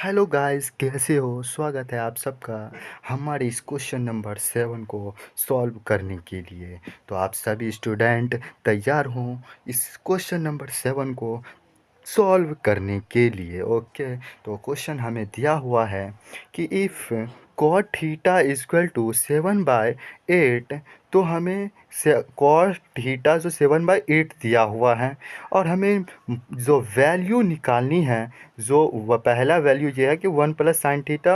Hello guys, कैसे हो? स्वागत है आप सबका हमारे इस क्वेश्चन नंबर 7 को सॉल्व करने के लिए। तो आप सभी स्टूडेंट तैयार हों इस क्वेश्चन नंबर 7 को सॉल्व करने के लिए। ओके, तो क्वेश्चन हमें दिया हुआ है कि if cot theta equal to 7/8, तो हमें कॉट थीटा जो 7/8 दिया हुआ है और हमें जो वैल्यू निकालनी है, जो वह पहला वैल्यू ये है कि 1 प्लस साइन थीटा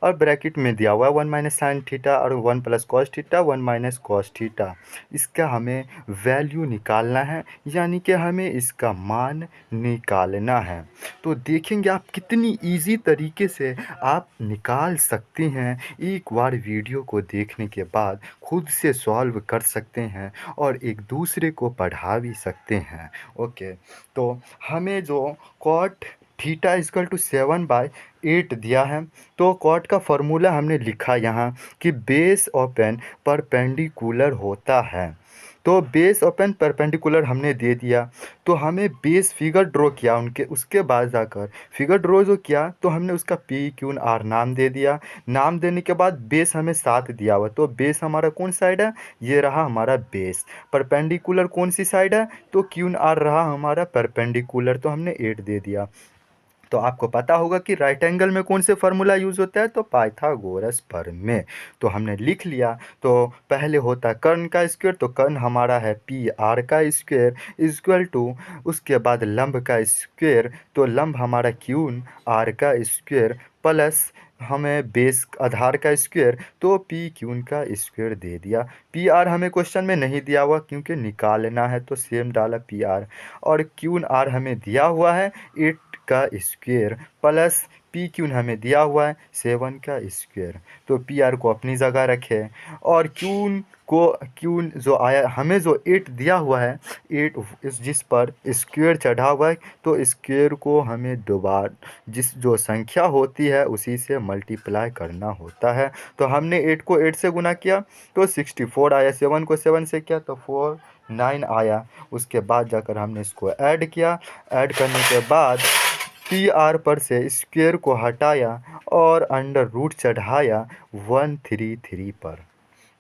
और ब्रैकेट में दिया हुआ है 1 माइनस साइन थीटा और 1 plus cos theta 1 minus cos theta. इसका हमें वैल्यू निकालना है, यानी कि हमें इसका मान निकालना है। तो देखेंगे आप कितनी इजी तरीके से आप निकाल सकते हैं। एक बार वीडियो को देखने के बाद खुद से सॉल्व कर सकते हैं और एक दूसरे को पढ़ा भी सकते हैं। ओके, तो हमें जो कॉट थीटा इक्वल टू 7/8 दिया है, तो कॉट का फॉर्मूला हमने लिखा यहाँ कि बेस ओपन परपेंडिकुलर होता है। तो बेस ओपन परपेंडिकुलर हमने दे दिया, तो हमें बेस फिगर ड्रॉ किया उनके, उसके बाद जाकर फिगर ड्रॉ जो किया तो हमने उसका पी क्यू आर नाम दे दिया। नाम देने के बाद बेस हमें 7 दिया हुआ, तो बेस हमारा कौन साइड है? ये रहा हमारा बेस। परपेंडिकुलर कौन सी साइड है? तो क्यू आर रहा हमारा परपेंडिकुलर, तो हमने 8 दे दिया। तो आपको पता होगा कि राइट एंगल में कौन से फार्मूला यूज़ होता है? तो पाइथागोरस प्रमेय। तो हमने लिख लिया। तो पहले होता है कर्ण का स्क्वायर, तो कर्ण हमारा है पी आर का स्क्वायर इक्वल टू, उसके बाद लंब का स्क्वायर, तो लंब हमारा क्यून आर का स्क्वायर प्लस हमें बेस आधार का स्क्वायर, तो पी क्यून का स्क्वायर दे दिया। पी आर हमें क्वेश्चन में नहीं दिया हुआ क्योंकि निकालना है, तो सेम डाला पी आर। और क्यून आर हमें दिया हुआ है 8 का स्क्वायर प्लस पी क्यून हमें दिया हुआ है 7 का स्क्वायर। तो पी आर को अपनी जगह रखे और क्यून जो आया हमें, जो 8 दिया हुआ है, 8 जिस पर स्क्वायर चढ़ा हुआ है, तो स्क्वायर को हमें दोबारा जिस जो संख्या होती है उसी से मल्टीप्लाई करना होता है। तो हमने 8 को 8 से गुना किया तो 64 आया, 7 को 7 से किया तो 49 आया। उसके बाद जाकर हमने इसको ऐड किया। ऐड करने के बाद पी आर पर से स्क्वायर को हटाया और अंडर रूट चढ़ाया 133 पर,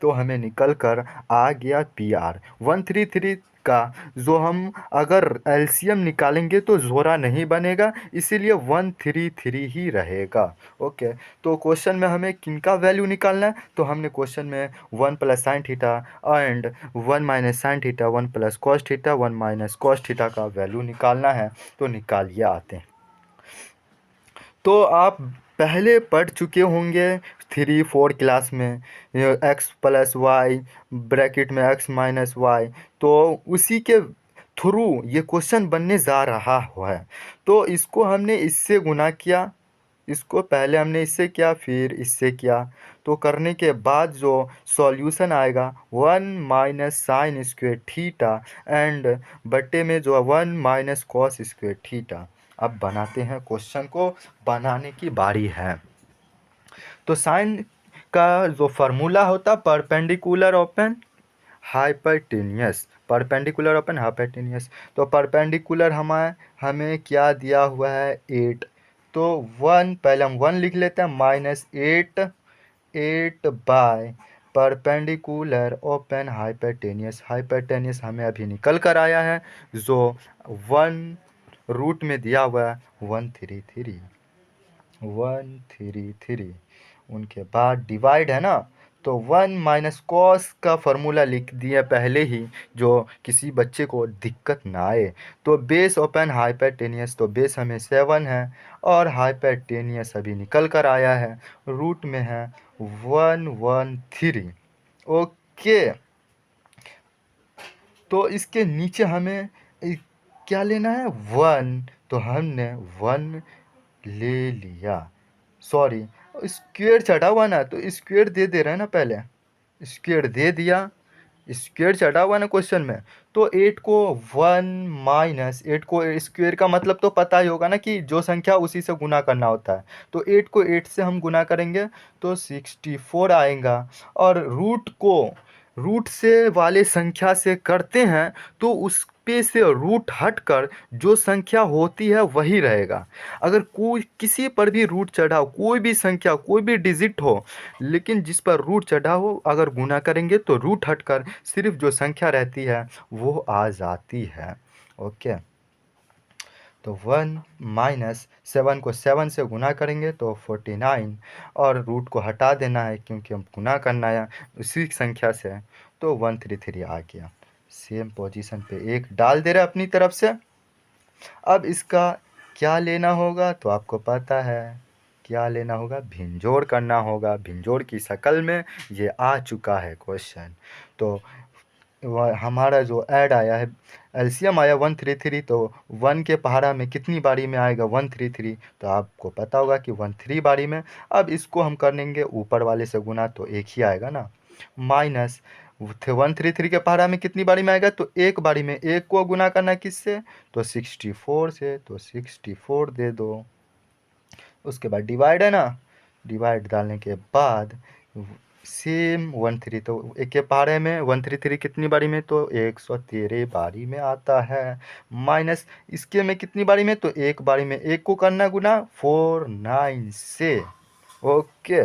तो हमें निकल कर आ गया पी आर 133 का। जो हम अगर एलसीएम निकालेंगे तो जोड़ा नहीं बनेगा, इसीलिए 133 ही रहेगा। ओके, तो क्वेश्चन में हमें किनका वैल्यू निकालना है? तो हमने क्वेश्चन में 1 plus sine theta and 1 minus sine theta 1 plus cos theta 1 minus cos theta का वैल्यू निकालना है। तो निकालिए आते हैं। तो आप पहले पढ़ चुके होंगे 3-4 क्लास में, एक्स प्लस वाई ब्रैकेट में एक्स माइनस वाई, तो उसी के थ्रू ये क्वेश्चन बनने जा रहा है। तो इसको हमने इससे गुना किया, इसको पहले हमने इससे किया फिर इससे किया, तो करने के बाद जो सॉल्यूशन आएगा 1 minus sine square theta and बट्टे में जो 1 माइनस कॉस स्क्वेयर थीटा। अब बनाते हैं, क्वेश्चन को बनाने की बारी है। तो साइन का जो फार्मूला होता परपेंडिकुलर ओपन हाइपरटेनियस, परपेंडिकुलर ओपन हाइपरटेनियस। तो परपेंडिकुलर हमें क्या दिया हुआ है? 8। तो 1 पहले हम 1 लिख लेते हैं माइनस 8 बाय परपेंडिकुलर ओपन हाइपरटेनियस। हाइपरटेनियस हमें अभी निकल कर आया है, जो 1 रूट में दिया हुआ है 133। उनके बाद डिवाइड है ना, तो 1 माइनस कॉस का फॉर्मूला लिख दिया पहले ही, जो किसी बच्चे को दिक्कत ना आए। तो बेस ओपन हाइपरटेनियस, तो बेस हमें 7 है और हाइपरटेनियस अभी निकल कर आया है, रूट में है 113। ओके, तो इसके नीचे हमें क्या लेना है? 1, तो हमने 1 ले लिया। सॉरी, स्क्वेयर चढ़ा हुआ ना, तो स्क्वेयर दे दे रहा है ना, पहले स्क्वेयर दे दिया, स्क्वेयर चढ़ा हुआ ना क्वेश्चन में। तो 8 को 1 माइनस 8 को स्क्वेयर का मतलब तो पता ही होगा ना कि जो संख्या उसी से गुना करना होता है। तो 8 को 8 से हम गुना करेंगे तो 64 आएगा। और रूट को रूट से वाले संख्या से करते हैं तो उस पे से रूट हटकर जो संख्या होती है वही रहेगा। अगर कोई किसी पर भी रूट चढ़ा हो, कोई भी संख्या, कोई भी डिजिट हो, लेकिन जिस पर रूट चढ़ा हो अगर गुना करेंगे तो रूट हटकर सिर्फ जो संख्या रहती है वो आ जाती है। ओके, तो 1 - 7 को 7 से गुना करेंगे तो 49, और रूट को हटा देना है क्योंकि हम गुना करना है उसी संख्या से, तो 133 आ गया। सेम पोजीशन पे एक डाल दे रहा है अपनी तरफ से। अब इसका क्या लेना होगा तो आपको पता है क्या लेना होगा, भिंजोड़ करना होगा। भिंजोड़ की शक्ल में ये आ चुका है क्वेश्चन। तो हमारा जो ऐड आया है, एलसीएम आया 133, तो 1 के पहाड़ा में कितनी बारी में आएगा 133, तो आपको पता होगा कि 13 बारी में। अब इसको हम करेंगे ऊपर वाले से गुना तो एक ही आएगा ना, माइनस 133 के पहाड़ा में कितनी बारी में आएगा तो एक बारी में। एक को गुना करना किससे तो 64 से, तो 64 दे दो। उसके बाद डिवाइड है ना, डिवाइड डालने के बाद सेम 13, तो एक के पहाड़े में 133 कितनी बारी में तो 113 बारी में आता है। माइनस इसके में कितनी बारी में तो एक बारी में। एक को करना गुना 49 से। ओके,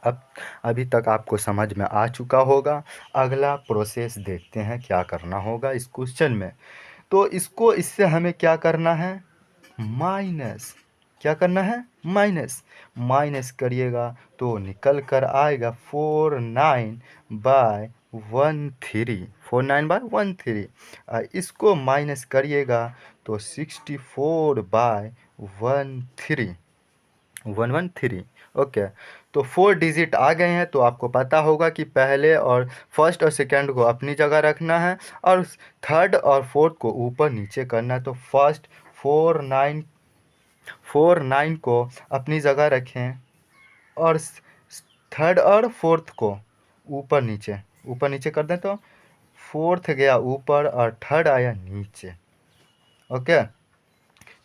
अब अभी तक आपको समझ में आ चुका होगा। अगला प्रोसेस देखते हैं क्या करना होगा इस क्वेश्चन में। तो इसको इससे हमें क्या करना है, माइनस। क्या करना है, माइनस। माइनस करिएगा तो निकल कर आएगा 49/13। 49/13। इसको माइनस करिएगा तो 64/13। 113। ओके, तो 4 डिजिट आ गए हैं। तो आपको पता होगा कि पहले और फर्स्ट और सेकंड को अपनी जगह रखना है और थर्ड और फोर्थ को ऊपर नीचे करना है। तो फर्स्ट 49 को अपनी जगह रखें और थर्ड और फोर्थ को ऊपर नीचे कर दें, तो फोर्थ गया ऊपर और थर्ड आया नीचे। ओके,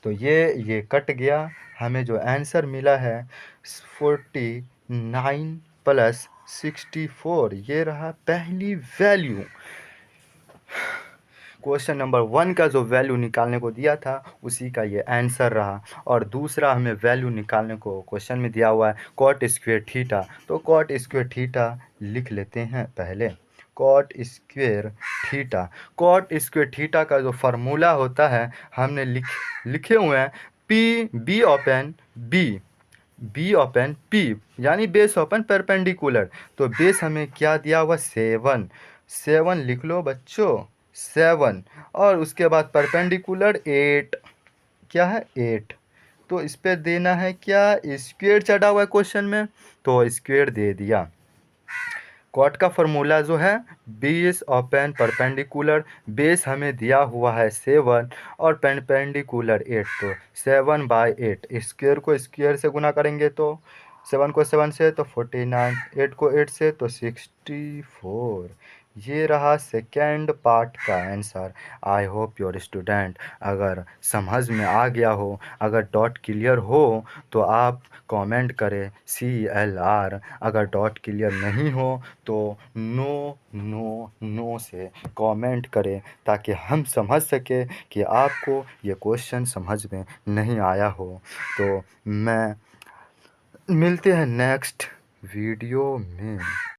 तो ये कट गया। हमें जो आंसर मिला है 49 + 64, ये रहा पहली वैल्यू। क्वेश्चन नंबर 1 का जो वैल्यू निकालने को दिया था उसी का ये आंसर रहा। और दूसरा हमें वैल्यू निकालने को क्वेश्चन में दिया हुआ है कॉट स्क्वायर थीटा। तो कॉट स्क्वायर थीटा लिख लेते हैं पहले। Cot square theta, cot square theta का जो फार्मूला होता है हमने लिखे हुए हैं बी यानी बेस ओपन परपेंडिकुलर। तो बेस हमें क्या दिया हुआ 7। 7 लिख लो बच्चों, 7। और उसके बाद परपेंडिकुलर 8। क्या है 8। तो इस पे देना है क्या, स्क्वायर चढ़ा हुआ है क्वेश्चन में तो स्क्वायर दे दिया। कॉट का फॉर्मूला जो है बेस ओपन परपेंडिकुलर, बेस हमें दिया हुआ है 7 और परपेंडिकुलर 8। तो 7/8, स्क्वायर को स्क्वायर से गुना करेंगे तो 7 को 7 से तो 49, 8 को 8 से तो 64। ये रहा सेकेंड पार्ट का answer. I hope your student अगर समझ में आ गया हो, अगर डॉट क्लियर हो तो आप कमेंट करें CLR। अगर डॉट क्लियर नहीं हो तो नो नो नो से कमेंट करें ताकि हम समझ सके कि आपको ये क्वेश्चन समझ में नहीं आया हो। तो मैं मिलते हैं नेक्स्ट वीडियो में।